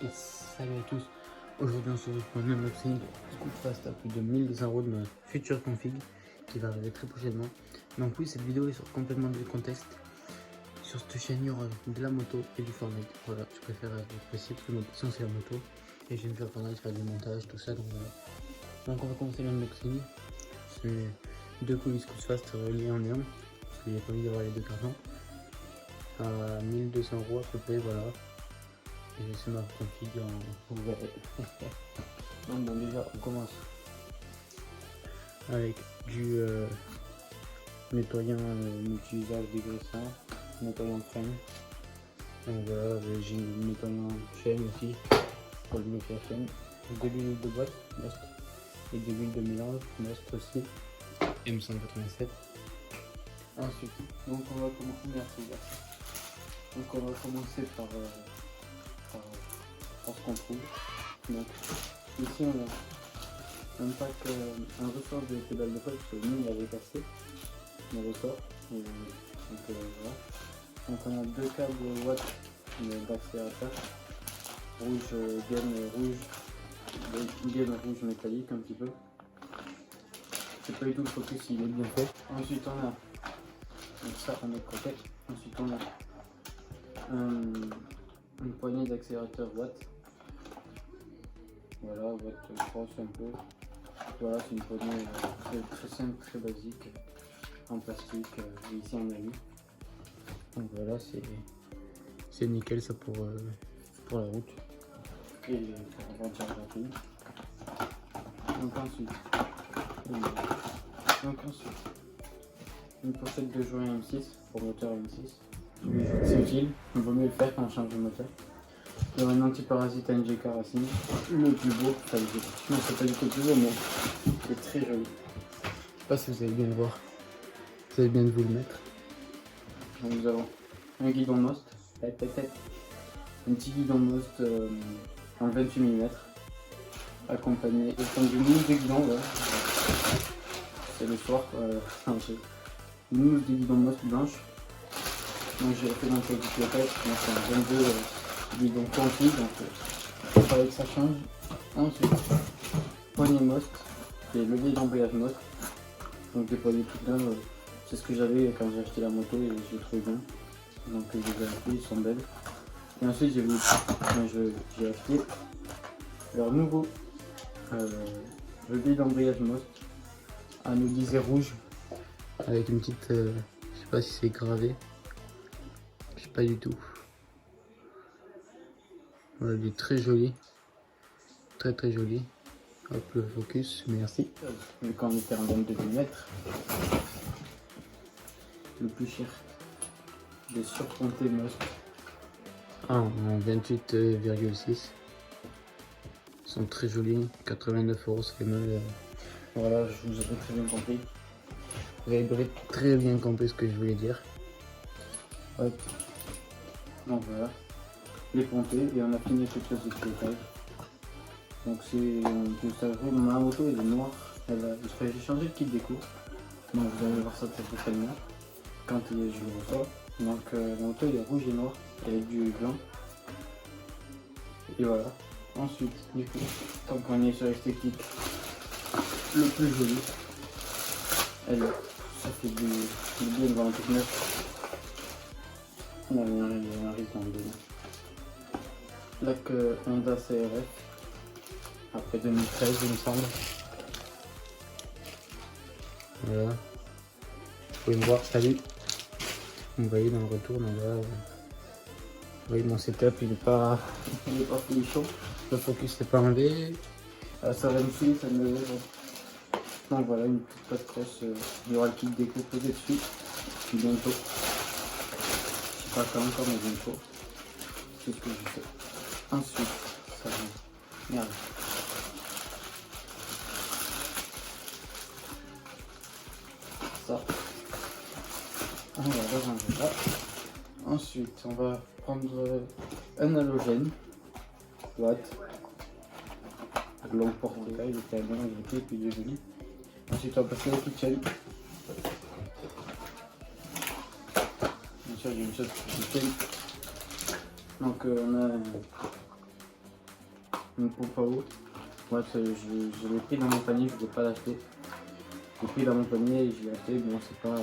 Et salut à tous. Aujourd'hui on se retrouve pour un unboxing Scootfast à plus de 1200 € de ma future config qui va arriver très prochainement. Donc oui, cette vidéo est sur complètement du contexte. Sur cette chaîne il y aura de la moto et du Fortnite. Voilà, je préfère être précis parce que mon passion c'est la moto. Et je viens de faire Fortnite, faire du montage, tout ça. Donc voilà. Donc on va commencer l'unboxing. C'est deux colis Scootfast reliés en néon. Parce qu'il n'y a pas envie d'avoir les deux cartons. À 1200 € à peu près, voilà. Et c'est ma config en vous verrez. Donc bon, déjà on commence avec du nettoyant multi-usage dégraissant, nettoyant frein. Donc voilà, j'ai un nettoyant chaîne aussi pour le bloquer la chaîne. De l'huile de boîte, Most, et de l'huile de mélange, Most aussi, M187. Ensuite, donc on va commencer, merci. Donc on va commencer par ce qu'on trouve. Donc ici on a un pack, un ressort de pédale de frein parce que nous il avait cassé le ressort. Et, donc voilà. Donc on a deux câbles watts d'accélérateur, rouge, gaine rouge métallique un petit peu. C'est pas du tout le focus, il est bien fait. Ensuite on a donc ça on est côté. Ensuite on a une poignée d'accélérateur watt. Voilà, watt grosse un peu. Voilà, c'est une poignée très simple, très basique, en plastique, ici en alu. Donc voilà, c'est nickel ça pour la route et pour un charge rapide. Donc ensuite, une pochette de joint M6 pour moteur M6. C'est utile, il vaut mieux le faire quand on change de moteur. Il y a un antiparasite NGK Racine, le plus beau, enfin non c'est pas du tout le plus beau mais il est très joli. Je sais pas si vous allez bien le voir, vous allez bien vous le mettre. Donc nous avons un guidon Most, un petit guidon Most en 28 mm, accompagné du mousse de guidon, ouais. C'est le soir, une mousse de guidon Most blanche. Donc j'ai fait dans le pilotage, donc c'est un 22 guidon confi, donc il fallait que ça change. Ensuite, poignée Most, et levier d'embrayage Most, donc des poignées toutes neuves, c'est ce que j'avais quand j'ai acheté la moto et je les trouvais bien. Donc je les ai achetés, ils sont belles. Et ensuite j'ai acheté leur nouveau levier d'embrayage Most, anodisé rouge, avec une petite, je sais pas si c'est gravé, je sais pas du tout. Voilà, il est très joli, très joli. Hop, le focus, merci. Mais quand on était en 22 mm, le plus cher, des surpontés Most en 28,6. Ils sont très jolis, 89 €, ça fait mal. Voilà, je vous ai très bien compris. Vous avez très bien compris ce que je voulais dire. Hop. Donc voilà, les pontés et on a fini cette chose de pilotage. Donc c'est ça roule, ma moto elle est noire. J'ai changé le kit déco. Donc vous allez voir ça très prochainement quand je le reçois. Donc la moto elle est rouge et noir avec du blanc. Et voilà. Ensuite, du coup, tant qu'on est sur l'esthétique, le plus joli, ça fait du bien devant un tout neuf. Il y a un risque dans le dos. Lac Honda CRF, après 2013 il me semble. Voilà. Vous pouvez me voir, salut. Vous voyez dans le retour, donc voilà. Vous voyez mon setup, il est pas plus chaud. Le focus n'est pas enlevé. Ça va me filer, ça me lève. Donc voilà, une petite patte crosse. Il y aura le kit déco posé dessus. Bientôt. Je sais pas quand encore, mais bientôt. C'est ce que je fais. Ensuite, ça va. Merde. Ça. On va ranger là. Ensuite, on va prendre un halogène. Watt. Longue portée, il était bien ajouté et puis il est joli. Ensuite on va passer au kitchen. Bien sûr j'ai une chose pour le kitchen. Donc on a une pompe à eau. Ouais, je l'ai pris dans mon panier, je ne voulais pas l'acheter. Je l'ai pris dans mon panier et je l'ai acheté, bon c'est pas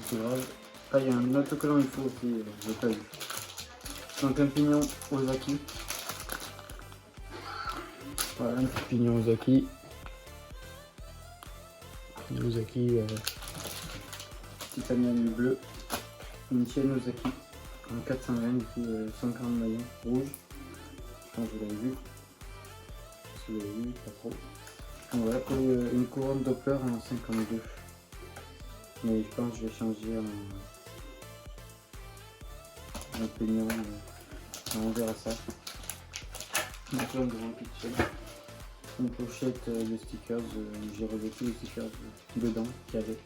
c'est grave. Ah, il y a un autocollant il faut aussi, je l'ai pas vu. Donc un pignon Ozaki. Voilà, un petit pignon Ozaki. Ozaki titanium bleu. Une chaîne Ozaki en 420 du coup 140 maillons rouge. Je pense que vous l'avez vu. Si vous l'avez vu, pas trop. Voilà, et une couronne Doppler en 52. Mais je pense que je vais changer en pignon. On verra ça. Donc là, un grand pitch. Une pochette de stickers. J'ai revêtu les stickers dedans qu'il y avait.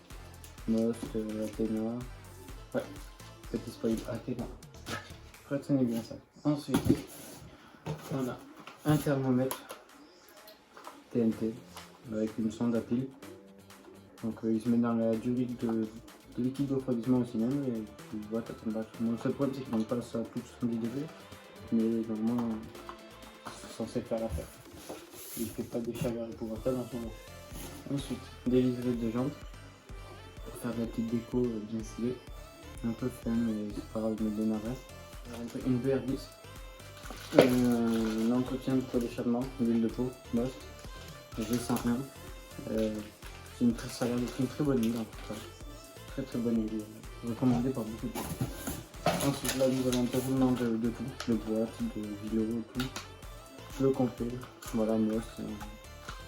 Most, Athéna. Ouais, petit spoil Athéna. Retenez bien ça. Ensuite, on a un thermomètre TNT avec une sonde à pile. Donc il se met dans la durée de liquide de refroidissement aussi même et tu vois ta température. Mon seul problème c'est qu'il ne passe à plus de 70 degrés, mais normalement c'est censé faire l'affaire. Il ne fait pas des chaleurs épouvantables en ce moment. Ensuite, des livrettes de jantes pour faire de la petite déco bien stylée. Un peu fun mais c'est pas grave de me démarrer. Une BR10. Un entretien de poêle d'échappement, l'huile de peau, Most, G101. C'est une très bonne huile en tout cas. Très bonne huile. Recommandée par beaucoup de gens. Ensuite là nous avons un déroulement de tout, de boîte, de vidéo, tout. Le complet. Voilà, Most,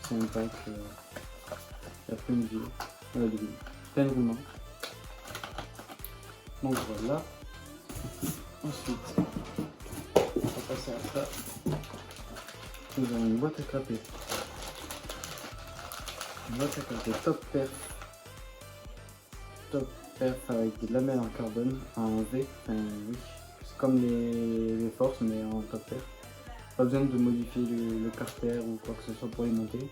c'est un pack. Il y a plein de vidéos. Plein de roulements. Donc voilà. Ensuite, on va passer à ça. Nous avons une boîte à clapper. Une boîte à clapper top perf. Top perf avec des lamelles en carbone, en V. Enfin, oui. C'est comme les forces, mais en top perf. Pas besoin de modifier le carter ou quoi que ce soit pour les monter.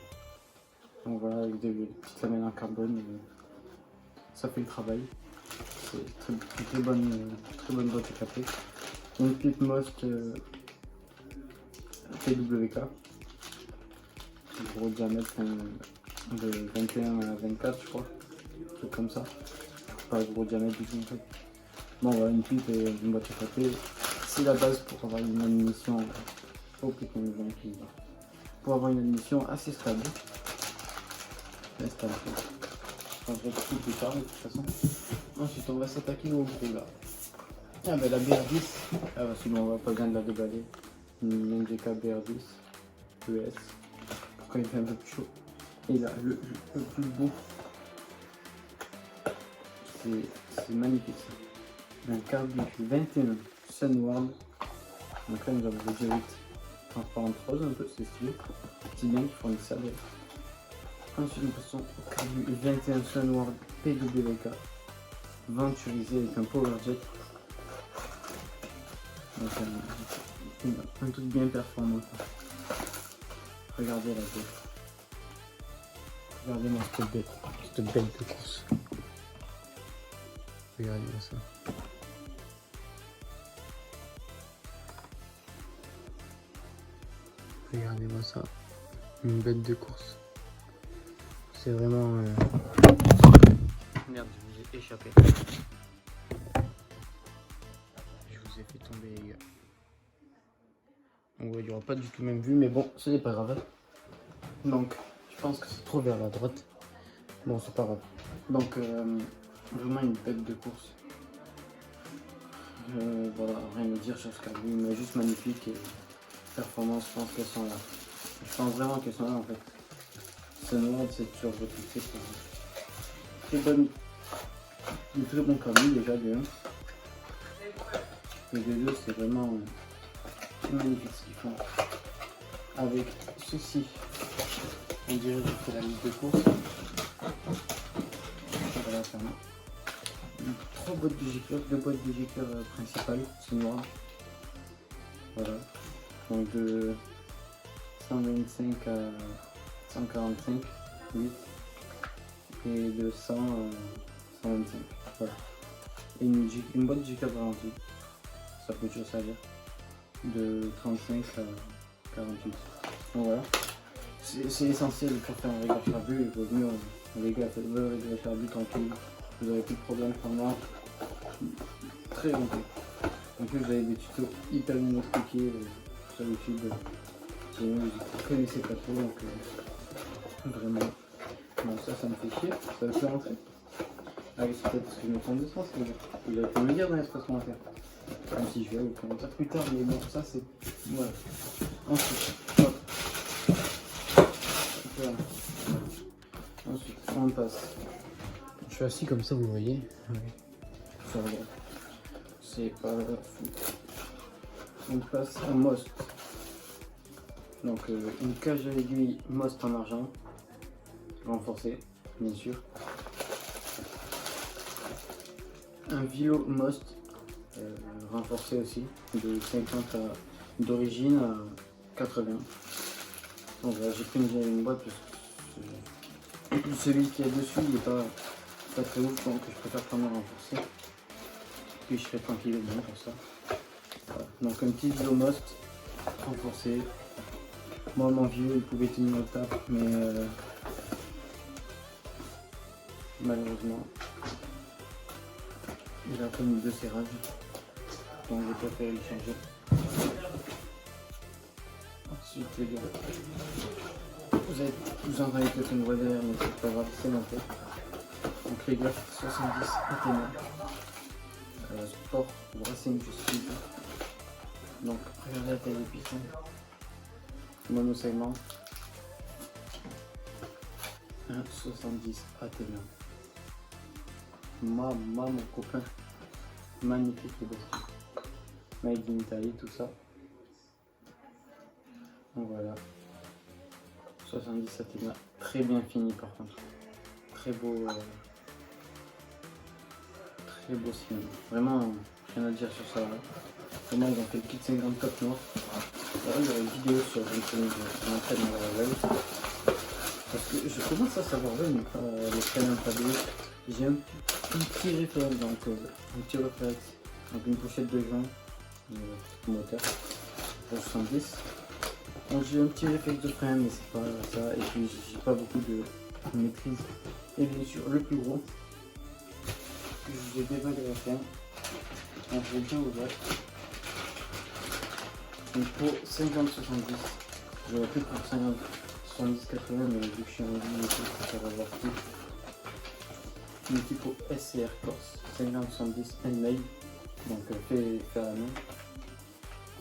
Donc voilà, avec des petites lamelles en carbone, ça fait le travail. C'est une très bonne boîte à clapper. Une pipe Most PWK. Gros diamètre de 21 à 24 je crois. Un truc comme ça. Pas gros diamètre du tout en fait. Bon voilà, une pipe et une boîte à clapper. C'est la base pour avoir une admission. Oh putain, pour avoir une admission assez stable. Stable. On va tout plus tard de toute façon. Ensuite on va s'attaquer au gros là. Ah ben la BR10, ah bah sinon on va pas besoin de la déballer. Une NGK BR10 ES quand il fait un peu plus chaud. Et là le plus beau, c'est magnifique ça. Un Carbic 21 Sunworld. Donc là nous avons le G8 transparente rose un peu, c'est stylé. C'est bien qu'ils fournissent ça d'ailleurs. Ensuite nous passons au Carbic 21 Sunworld PWK venturisé avec un Powerjet. Donc un truc bien performant. Regardez la bête. Regardez-moi cette bête de course. Regardez-moi ça. Regardez-moi ça. Une bête de course. C'est vraiment... Merde, je vous ai échappé. Je vous ai fait tomber les gars. Donc, il n'y aura pas du tout même vue, mais bon, ce n'est pas grave. Donc, je pense que c'est trop vers la droite. Bon, c'est pas grave. Donc, vraiment une bête de course. Voilà, rien à dire sur ce cabine, mais juste magnifique et performance, je pense qu'elles sont là. Je pense vraiment qu'elles sont là en fait. C'est noir, c'est toujours réputé pour très bonne, du très bon cabine déjà de 1. Et de 2, c'est vraiment magnifique ce qu'ils font. Avec ceci, on dirait que je fais la liste de course. Voilà, fermé. 3 boîtes de gicleurs, 2 boîtes de gicleurs principales, c'est noir. Voilà. Donc de 125 à 145, 8. Et de 100 à 125. Voilà. Et une boîte de gicleurs ralentie. Ça peut toujours servir. De 35 à 48. Donc voilà. C'est essentiel pour faire un réglage charbu. Il vaut mieux un réglage charbu tranquille. Vous n'avez plus de problème pendant très longtemps. En plus, vous avez des tutos hyper bien expliqués sur YouTube. Si vous ne connaissez pas trop, donc vraiment. Bon, ça me fait chier. Ça va plus rentrer. Ah oui, c'est peut-être parce que je me trompe de sens. Vous avez pu me le dire dans l'espace commentaire. Même si je vais vous commenter plus tard, mais bon, ça c'est. Voilà. Ensuite, hop. Voilà. Ensuite, on passe. Je suis assis comme ça, vous voyez. Oui. Ça regarde. C'est pas fou. On passe à Most. Donc une cage à aiguille Most en argent. Renforcée, bien sûr. Un vilo Most. Renforcé aussi, de 50 d'origine à 80. Donc voilà, j'ai pris une boîte parce que celui qui est dessus il n'est pas très ouf, donc je préfère prendre un renforcé. Puis je serai tranquille au bien pour ça. Voilà. Donc un petit vilo Most renforcé. Moi mon vieux il pouvait tenir le tap, mais malheureusement il a connu 2 serrages. Donc j'ai préféré le changer. Ensuite les gars, vous en avez peut-être une voix derrière, mais c'est pas grave, c'est monté. Donc les gars, 70 Athéna. Sport Bracing Justice. Donc regardez la taille des pistons. Monosegment. 1,70 Athéna. Mon copain. Magnifique le basket. Made in Italy, tout ça. Donc voilà. 70 Athéna. Très bien fini par contre. Très beau signe. Vraiment, rien à dire sur ça. Vraiment, ils ont fait le kit 50 top noir. Il y aura une vidéo sur mon entraînement à la veille. Parce que je commence à savoir même les traînes tablés. J'ai un petit réflexe, donc un petit réflexe. Donc une pochette de joint moteur pour 70. Donc j'ai un petit réflexe de frein, mais c'est pas ça. Et puis j'ai pas beaucoup de maîtrise. Et bien sûr le plus gros, j'ai dévalé la frein. Donc je vais bien ouvert. Donc pour 50-70, j'aurais pu pour 50-70-80, mais vu que je suis en vie et tout, je préfère avoir tout. Une typo SCR Corse 50-70 handmade, donc fait à la main.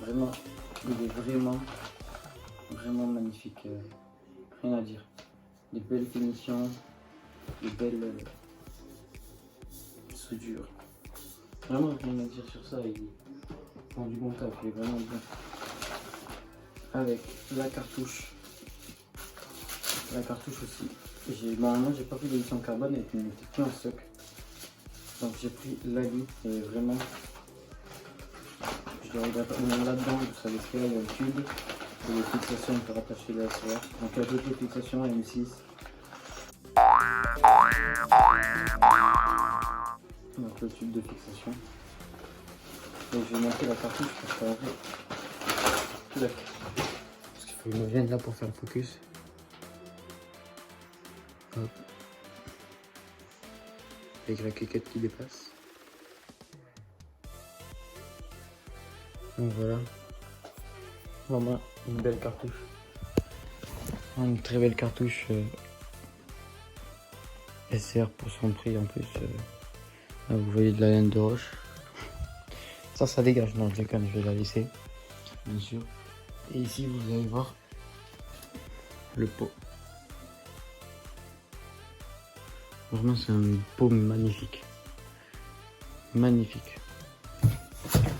Vraiment, il est vraiment magnifique, rien à dire. Des belles finitions, des belles soudures. Vraiment rien à dire sur ça, il prend du bon taf, il est vraiment bien. Avec la cartouche aussi. Normalement j'ai pas pris l'édition carbone et il n'était plus en stock. Donc j'ai pris l'Ali et vraiment je le regarde là-dedans, vous savez ce qu'il y a, il y a le tube et les fixations pour attacher la SR. Donc il y a d'autres fixations M6. Donc le tube de fixation. Et je vais monter la cartouche parce qu'en vrai. Parce qu'il faut que je me vienne là pour faire le focus. Hop. Avec la quéquette qui dépasse. Donc voilà. Vraiment une belle cartouche. Une très belle cartouche SR pour son prix en plus. Là, vous voyez de la laine de roche. Ça dégage. Non, je déconne, je vais la laisser. Bien sûr. Et ici, vous allez voir le pot. Vraiment, c'est un pot magnifique. Magnifique.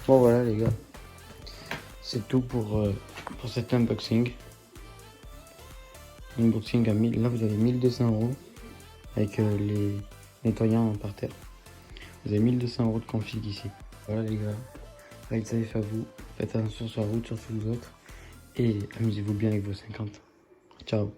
Bon, voilà, les gars. C'est tout pour cet unboxing. Unboxing à 1000. Là, vous avez 1200 € avec les nettoyants par terre. Vous avez 1200 € de config ici. Voilà, les gars. Ride safe à vous. Faites attention sur la route, surtout vous autres. Et amusez-vous bien avec vos 50. Ciao.